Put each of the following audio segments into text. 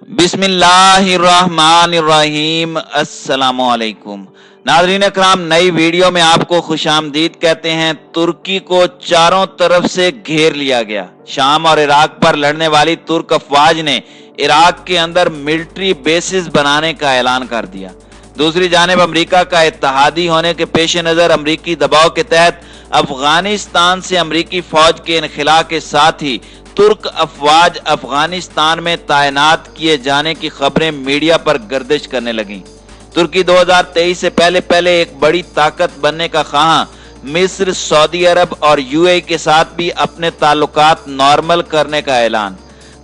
बिस्मिल्लाहिर्रहमानिर्रहीम। अस्सलामुअलैकुम नाज़रीन अकराम, नई वीडियो में आपको खुशामदीद कहते हैं। तुर्की को चारों तरफ से घेर लिया गया। शाम और इराक पर लड़ने वाली तुर्क अफवाज ने इराक के अंदर मिलिट्री बेसिस बनाने का ऐलान कर दिया। दूसरी जानिब अमेरिका का इत्तेहादी होने के पेश नज़र अमरीकी दबाव के तहत अफगानिस्तान से अमरीकी फौज के इनखला के साथ ही तुर्क अफवाज अफगानिस्तान में तैनात किए जाने की खबरें मीडिया पर गर्दिश करने लगीं। तुर्की 2023 से पहले एक बड़ी ताकत बनने का ख्वाहां मिस्र, सऊदी अरब और यूएई के साथ भी अपने ताल्लुकात नॉर्मल करने का ऐलान।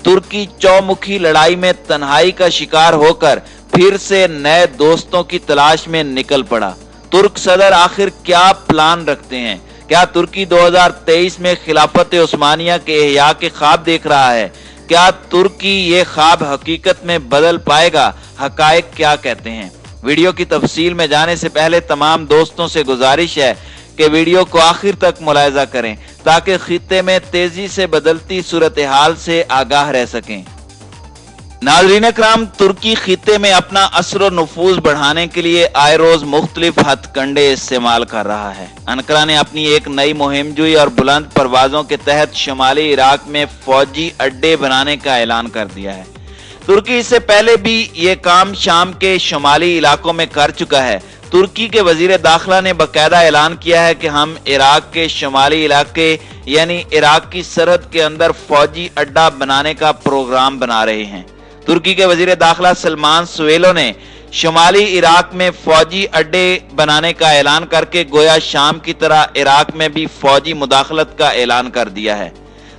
तुर्की चौमुखी लड़ाई में तन्हाई का शिकार होकर फिर से नए दोस्तों की तलाश में निकल पड़ा। तुर्क सदर आखिर क्या प्लान रखते हैं? क्या तुर्की 2023 में खिलाफत उस्मानिया के इह्या के ख्वाब देख रहा है? क्या तुर्की ये ख्वाब हकीकत में बदल पाएगा? हकायक क्या कहते हैं? वीडियो की तफसील में जाने से पहले तमाम दोस्तों से गुजारिश है कि वीडियो को आखिर तक मुलाहिजा करें ताकि खित्ते में तेजी से बदलती सूरत हाल से आगाह रह सकें। नाज़रीन अकराम, तुर्की खित्ते में अपना असर और नफूज बढ़ाने के लिए आए रोज मुख्तलिफ हथकंडे इस्तेमाल कर रहा है। अनकरा ने अपनी एक नई मुहिम जुई और बुलंद परवाजों के तहत शुमाली इराक में फौजी अड्डे बनाने का ऐलान कर दिया है। तुर्की इससे पहले भी ये काम शाम के शुमाली इलाकों में कर चुका है। तुर्की के वजीर दाखिला ने बाकायदा ऐलान किया है कि हम इराक के शुमाली इलाके यानी इराक की सरहद के अंदर फौजी अड्डा बनाने का प्रोग्राम बना रहे हैं। तुर्की के वजीर दाखिला सलमान सुवेलो ने शुमाली इराक में फौजी अड्डे बनाने का ऐलान करके गोया शाम की तरह इराक में भी फौजी मुदाखलत का ऐलान कर दिया है।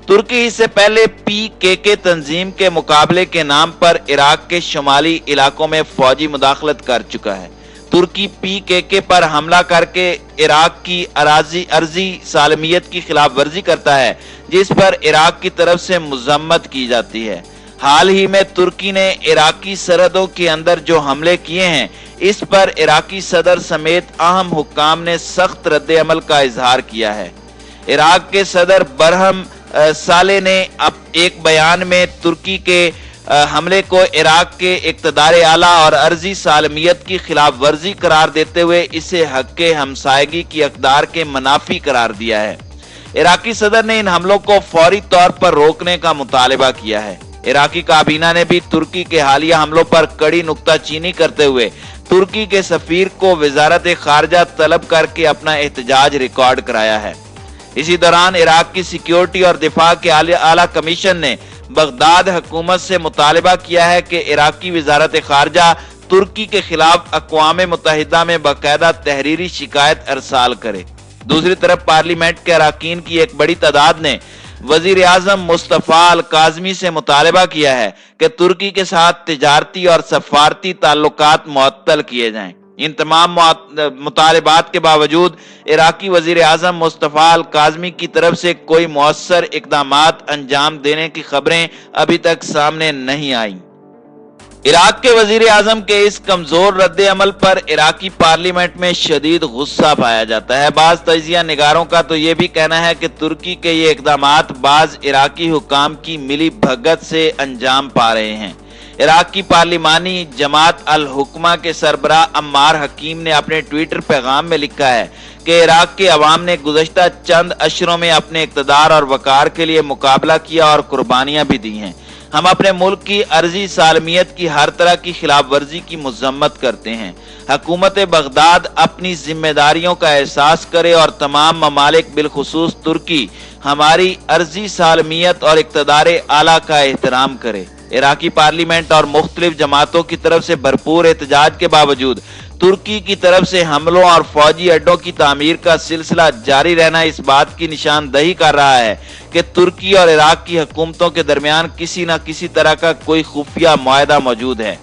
तुर्की इससे पहले PKK तंजीम के मुकाबले के नाम पर इराक के शुमाली इलाकों में फौजी मुदाखलत कर चुका है। तुर्की PKK पर हमला करके इराक की अर्जी सालमियत की खिलाफ वर्जी करता है, जिस पर इराक की तरफ से मजम्मत की जाती है। हाल ही में तुर्की ने इराकी सरहदों के अंदर जो हमले किए हैं, इस पर इराकी सदर समेत अहम हुक्काम ने सख्त रद्द अमल का इजहार किया है। इराक के सदर बरहम साले ने अब एक बयान में तुर्की के हमले को इराक के इक़्तिदार आला और अर्जी सालमियत की खिलाफ वर्जी करार देते हुए इसे हक़ हमसायगी की अक़दार के मनाफी करार दिया है। इराकी सदर ने इन हमलों को फौरी तौर पर रोकने का मुतालबा किया है। इराकी काबीना ने भी तुर्की के हालिया हमलों पर कड़ी नुक्ताचीनी करते हुए तुर्की के सफीर को वजारत खारजा तलब करके अपना एहतजाज रिकॉर्ड कराया है। इसी दौरान इराक की सिक्योरिटी और दिफा के आला कमीशन ने बगदाद हुकूमत से मुतालबा किया है कि इराकी वजारत खारजा तुर्की के खिलाफ अक़वाम मुत्तहिदा में बाकायदा तहरीरी शिकायत अरसाल करे। दूसरी तरफ पार्लियामेंट के अरकान की एक बड़ी तादाद ने वजीर आजम मुस्तफा अल काज़मी से मुतालबा किया है कि तुर्की के साथ तिजारती और सफारती ताल्लुकात मुअत्तल किए जाएं। इन तमाम मुतालबात के बावजूद इराकी वजीर आजम मुस्तफा अल काज़मी की तरफ से कोई मौसर इक़दामात अंजाम देने की खबरें अभी तक सामने नहीं आई। इराक के वजीर आजम के इस कमजोर रद्द अमल पर इराकी पार्लियामेंट में शदीद गुस्सा पाया जाता है। बाज तजिया निगारों का तो ये भी कहना है कि तुर्की के ये इकदामात बाज इराकी हुकाम की मिली भगत से अंजाम पा रहे हैं। इराक की पार्लिमानी जमात अल हुक्मा के सरबराह अम्मार हकीम ने अपने ट्विटर पैगाम में लिखा है कि इराक के अवाम ने गुज़श्ता चंद अशरों में अपने इक़्तिदार और वकार के लिए मुकाबला किया और कुर्बानियां भी दी हैं। हम अपने मुल्क की अर्जी सालमियत की हर तरह की खिलाफ वर्जी की मजम्मत करते हैं। हुकूमत बगदाद अपनी जिम्मेदारियों का एहसास करे और तमाम ममालिक बिलखुसूस तुर्की हमारी अर्जी सालमियत और इक़्तिदार आला का एहतराम करे। इराकी पार्लियामेंट और मुख्तलिफ जमातों की तरफ से भरपूर एहतजाज के बावजूद तुर्की की तरफ से हमलों और फौजी अड्डों की तामीर का सिलसिला जारी रहना इस बात की निशानदही कर रहा है कि तुर्की और इराक की हुकूमतों के दरमियान किसी न किसी तरह का कोई खुफिया मुआहदा मौजूद है।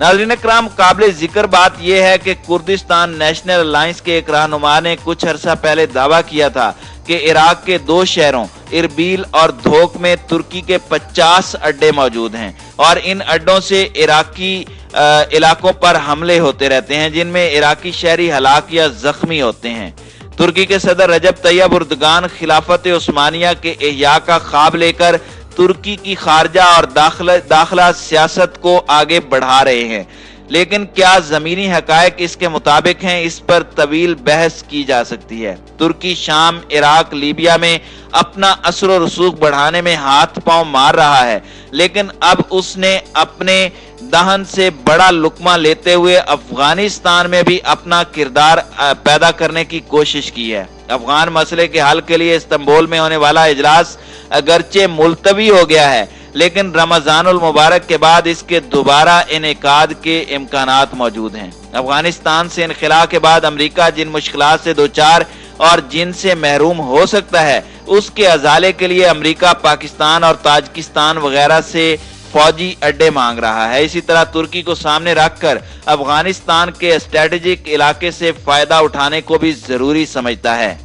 नाज़रीन इकराम, काबिल जिक्र बात यह है कि कुर्दिस्तान नेशनल अलायंस के एक रहनुमा ने कुछ अरसा पहले दावा किया था कि इराक के 2 शहरों इरबिल और धोक में तुर्की के 50 अड्डे मौजूद हैं और इन अड्डों से इराकी इलाकों पर हमले होते रहते हैं, जिनमें इराकी शहरी हलाक या जख्मी होते हैं। तुर्की के सदर रजब तैयब उर्दगान खिलाफत उस्मानिया के इह्या का ख्वाब लेकर तुर्की की खारजा और दाखिला सियासत को आगे बढ़ा रहे हैं, लेकिन क्या जमीनी हकायक इसके मुताबिक हैं, इस पर तवील बहस की जा सकती है। तुर्की शाम, इराक, लीबिया में अपना असर और रसूख बढ़ाने में हाथ पांव मार रहा है, लेकिन अब उसने अपने दहन से बड़ा लुकमा लेते हुए अफगानिस्तान में भी अपना किरदार पैदा करने की कोशिश की है। अफगान मसले के हल के लिए इस्तांबुल में होने वाला इजलास अगरचे मुलतवी हो गया है, लेकिन रमजानुल मुबारक के बाद इसके दोबारा इनेकाद के इम्कानात मौजूद हैं। अफगानिस्तान से इनखला के बाद अमेरिका जिन मुश्किलात से दो चार और जिनसे महरूम हो सकता है, उसके अजाले के लिए अमेरिका पाकिस्तान और ताजिकिस्तान वगैरह से फौजी अड्डे मांग रहा है। इसी तरह तुर्की को सामने रखकर अफगानिस्तान के स्ट्रेटेजिक इलाके से फायदा उठाने को भी जरूरी समझता है।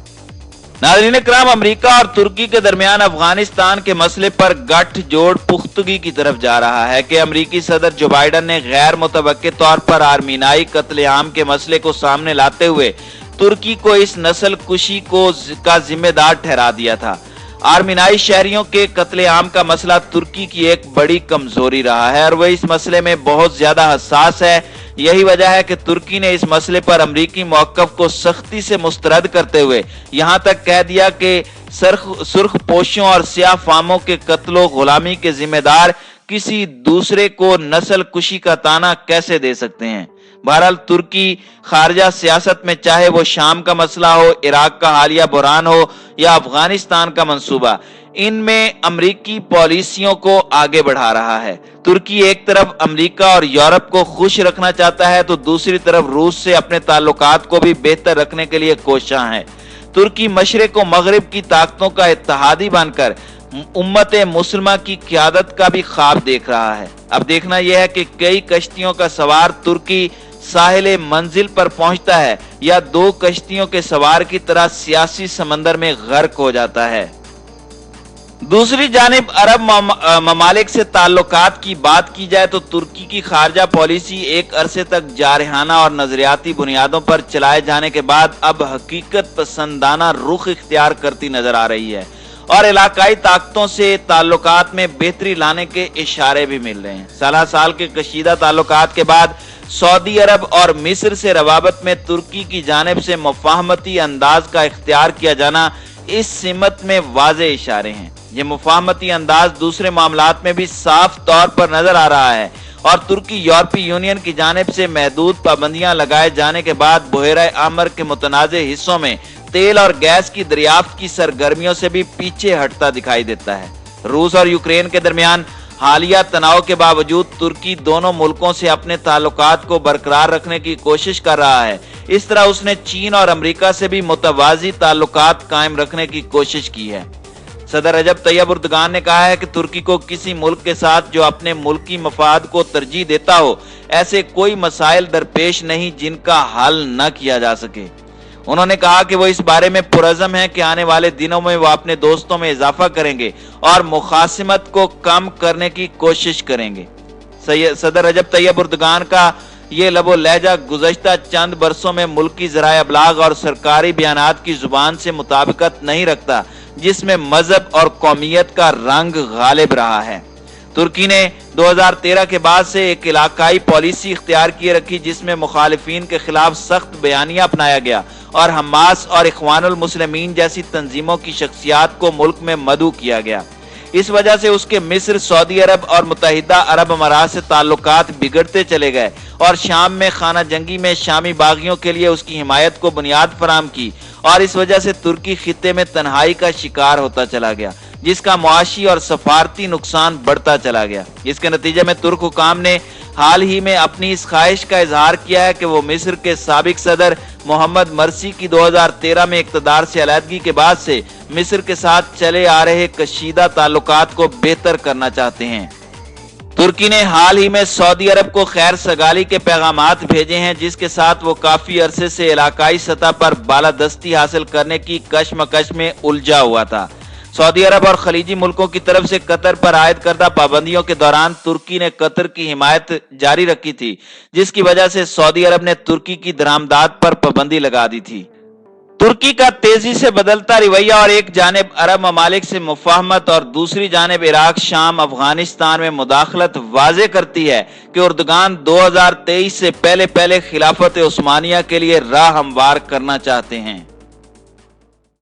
नाज़रीन इकराम, अमेरिका और तुर्की के दरमियान अफगानिस्तान के मसले पर गठजोड़ पुख्तगी की तरफ जा रहा है कि अमेरिकी सदर जो बाइडन ने गैर मुतवक्के तौर पर आर्मीनाई कत्लेआम के मसले को सामने लाते हुए तुर्की को इस नस्ल कुशी का जिम्मेदार ठहरा दिया था। आर्मीनाई शहरियों के कत्लेआम का मसला तुर्की की एक बड़ी कमजोरी रहा है और वह इस मसले में बहुत ज्यादा हसास है। यही वजह है कि तुर्की ने इस मसले पर अमरीकी मौक़िफ़ को सख्ती से मुस्तरद करते हुए यहां तक कह दिया कि सुर्ख पोशों और स्याह फामों के कत्लो गुलामी के जिम्मेदार किसी दूसरे को नस्ल कुशी का ताना कैसे दे सकते हैं। बहरहाल तुर्की खारजा सियासत में चाहे वो शाम का मसला हो, इराक का हालिया बुरहान हो या अफगानिस्तान का मंसूबा, इनमें अमरीकी पॉलिसियों को आगे बढ़ा रहा है। तुर्की एक तरफ अमेरिका और यूरोप को खुश रखना चाहता है तो दूसरी तरफ रूस से अपने ताल्लुकात को भी बेहतर रखने के लिए कोशां है। तुर्की मशरिक व मगरिब की ताकतों का इत्तेहादी बनकर उम्मत मुस्लिमा की क़यादत का भी ख्वाब देख रहा है। अब देखना यह है कि कई कश्तियों का सवार तुर्की साहिल मंजिल पर पहुंचता है या दो कश्तियों के सवार की तरह सियासी समंदर में गर्क हो जाता है। दूसरी जानिब अरब ममालिक से ताल्लुकात की बात की जाए तो तुर्की की खारजा पॉलिसी एक अरसे तक जारहाना और नजरियाती बुनियादों पर चलाए जाने के बाद अब हकीकत पसंदाना रुख इख्तियार करती नजर आ रही है और इलाकाई ताकतों से ताल्लुकात में बेहतरी लाने के इशारे भी मिल रहे हैं। साल के कशीदा ताल्लुकात के बाद सऊदी अरब और मिस्र से रवाबत में तुर्की की जानिब से मुफाहमती अंदाज का इख्तियार किया जाना इस सिमत में वाज़े इशारे हैं। ये मुफाहमती अंदाज दूसरे मामलात में भी साफ तौर पर नजर आ रहा है और तुर्की यूरोपीय यूनियन की जानिब से महदूद पाबंदियां लगाए जाने के बाद बहरा अहमर के मुतनाज़े हिस्सों में तेल और गैस की दरियाफ्त की सरगर्मियों से भी पीछे हटता दिखाई देता है। रूस और यूक्रेन के दरमियान हालिया तनाव के बावजूद तुर्की दोनों मुल्कों से अपने ताल्लुकात को बरकरार रखने की कोशिश कर रहा है। इस तरह उसने चीन और अमेरिका से भी मुतवाजी ताल्लुकात कायम रखने की कोशिश की है। सदर रजब तैयब एर्दोगान ने कहा है कि तुर्की को किसी मुल्क के साथ जो अपने मुल्की मफाद को तरजीह देता हो, ऐसे कोई मसाइल दरपेश नहीं जिनका हल न किया जा सके। उन्होंने कहा कि वो इस बारे में पुरज़म है कि आने वाले दिनों में वो अपने दोस्तों में इजाफा करेंगे और मुखासिमत को कम करने की कोशिश करेंगे। सदर रजब तैयब एर्दोगान का ये लबो लहजा गुज़श्ता चंद बरसों में मुल्की ज़राए अबलाग और सरकारी बयानात की जुबान से मुताबिकत नहीं रखता, जिसमें मजहब और कौमियत का रंग गालिब रहा है। तुर्की ने 2013 के बाद से एक इलाकाई पॉलिसी इख्तियार किए रखी जिसमें मुखालिफिन के खिलाफ सख्त बयानिया अपनाया गया और हमास और इख्वानुल मुस्लिमीन जैसी तंजीमों की शख्सियात को मुल्क में मदऊ किया गया। इस वजह से उसके मिस्र, सऊदी अरब और मुत्तहिदा अरब अमारात से ताल्लुकात बिगड़ते चले गए और शाम में खाना जंगी में शामी बागियों के लिए उसकी हिमायत को बुनियाद फराम की और इस वजह से तुर्की खित्ते में तन्हाई का शिकार होता चला गया, जिसका मुआशी और सफारती नुकसान बढ़ता चला गया। इसके नतीजे में तुर्क हुकाम ने हाल ही में अपनी इस ख्वाहिश का इजहार किया है कि वो मिस्र के साबिक सदर मोहम्मद मरसी की 2013 में इक़्तिदार से अलहदगी के बाद से मिस्र के साथ चले आ रहे कशीदा ताल्लुकात को बेहतर करना चाहते हैं। तुर्की ने हाल ही में सऊदी अरब को खैर सगाली के पैगामात भेजे हैं, जिसके साथ वो काफी अरसे से इलाकाई सतह पर बालादस्ती हासिल करने की कशमकश में उलझा हुआ था। सऊदी अरब और खलीजी मुल्कों की तरफ से कतर पर आयद करदा पाबंदियों के दौरान तुर्की ने कतर की हिमायत जारी रखी थी, जिसकी वजह से सऊदी अरब ने तुर्की की दरामदात पर पाबंदी लगा दी थी। तुर्की का तेजी से बदलता रवैया और एक जानिब अरब ममालिक से मुफाहमत और दूसरी जानिब इराक, शाम, अफगानिस्तान में मुदाखलत वाज़े करती है कि उर्दुगान 2023 से पहले खिलाफत उस्मानिया के लिए राह हमवार करना चाहते हैं।